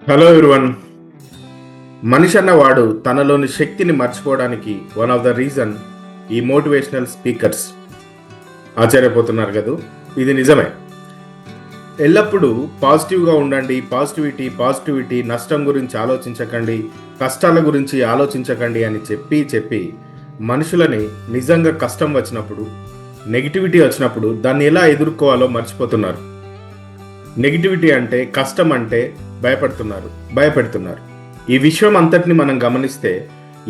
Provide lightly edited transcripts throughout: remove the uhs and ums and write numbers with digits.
Hello everyone. మనిషి అన్నవాడు తనలోని శక్తిని మర్చిపోవడానికి వన్ ఆఫ్ ద రీజన్ ఈ మోటివేషనల్ స్పీకర్స్. ఆశ్చర్యపోతున్నారు కదూ, ఇది నిజమే. ఎల్లప్పుడూ పాజిటివ్గా ఉండండి, పాజిటివిటీ పాజిటివిటీ, నష్టం గురించి ఆలోచించకండి, కష్టాల గురించి ఆలోచించకండి అని చెప్పి చెప్పి మనుషులని నిజంగా కష్టం వచ్చినప్పుడు, నెగిటివిటీ వచ్చినప్పుడు దాన్ని ఎలా ఎదుర్కోవాలో మర్చిపోతున్నారు. నెగిటివిటీ అంటే, కష్టం అంటే భయపెడుతున్నారు. ఈ విశ్వం అంతటిని మనం గమనిస్తే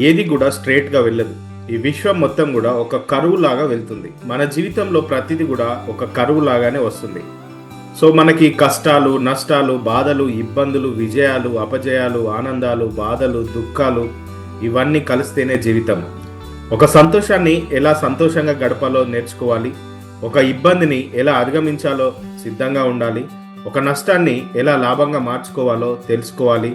ఏది కూడా స్ట్రేట్గా వెళ్ళదు. ఈ విశ్వం మొత్తం కూడా ఒక కరువు లాగా వెళ్తుంది. మన జీవితంలో ప్రతిదీ కూడా ఒక కరువు లాగానే వస్తుంది. సో మనకి కష్టాలు, నష్టాలు, బాధలు, ఇబ్బందులు, విజయాలు, అపజయాలు, ఆనందాలు, బాధలు, దుఃఖాలు ఇవన్నీ కలిస్తేనే జీవితం. ఒక సంతోషాన్ని ఎలా సంతోషంగా గడపాలో నేర్చుకోవాలి, ఒక ఇబ్బందిని ఎలా అధిగమించాలో సిద్ధంగా ఉండాలి, ఒక నష్టాన్ని ఎలా లాభంగా మార్చుకోవాలో తెలుసుకోవాలి,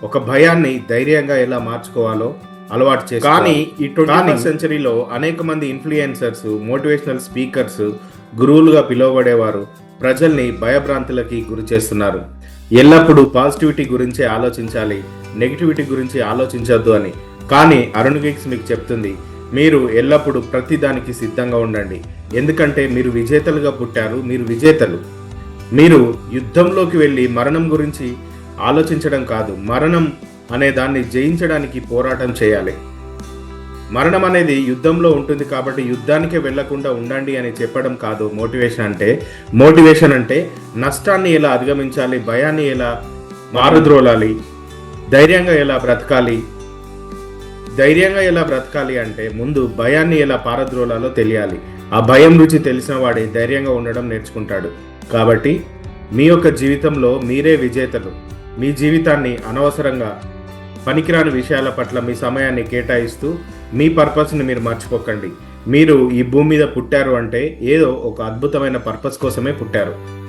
ఒక భయాన్ని ధైర్యంగా ఎలా మార్చుకోవాలో అలవాటు చేసుకోవాలి. కానీ ఈ 21వ సెంచరీలో అనేక మంది ఇన్ఫ్లుయెన్సర్స్, మోటివేషనల్ స్పీకర్స్, గురువులుగా పిలువబడేవారు ప్రజల్ని భయభ్రాంతులకి గురి చేస్తున్నారు. ఎల్లప్పుడూ పాజిటివిటీ గురించే ఆలోచించాలి, నెగిటివిటీ గురించి ఆలోచించొద్దు అని. కానీ అరుణ్ గిగ్స్ మీకు చెప్తుంది, మీరు ఎల్లప్పుడూ ప్రతి దానికి సిద్ధంగా ఉండండి. ఎందుకంటే మీరు విజేతలుగా పుట్టారు, మీరు విజేతలు. మీరు యుద్ధంలోకి వెళ్ళి మరణం గురించి ఆలోచించడం కాదు, మరణం అనే దాన్ని జయించడానికి పోరాటం చేయాలి. మరణం అనేది యుద్ధంలో ఉంటుంది కాబట్టి యుద్ధానికే వెళ్లకుండా ఉండండి అని చెప్పడం కాదు మోటివేషన్ అంటే. మోటివేషన్ అంటే నష్టాన్ని ఎలా అధిగమించాలి, భయాన్ని ఎలా మారుద్రోలాలి, ధైర్యంగా ఎలా బ్రతకాలి. ధైర్యంగా ఎలా బ్రతకాలి అంటే ముందు భయాన్ని ఎలా పారద్రోలాలో తెలియాలి. ఆ భయం రుచి తెలిసిన వాడే ధైర్యంగా ఉండడం నేర్చుకుంటాడు. కాబట్టి మీ యొక్క జీవితంలో మీరే విజేతలు. మీ జీవితాన్ని అనవసరంగా పనికిరాని విషయాల పట్ల మీ సమయాన్ని కేటాయిస్తూ మీ పర్పస్ని మీరు మర్చిపోకండి. మీరు ఈ భూమి మీద పుట్టారు అంటే ఏదో ఒక అద్భుతమైన పర్పస్ కోసమే పుట్టారు.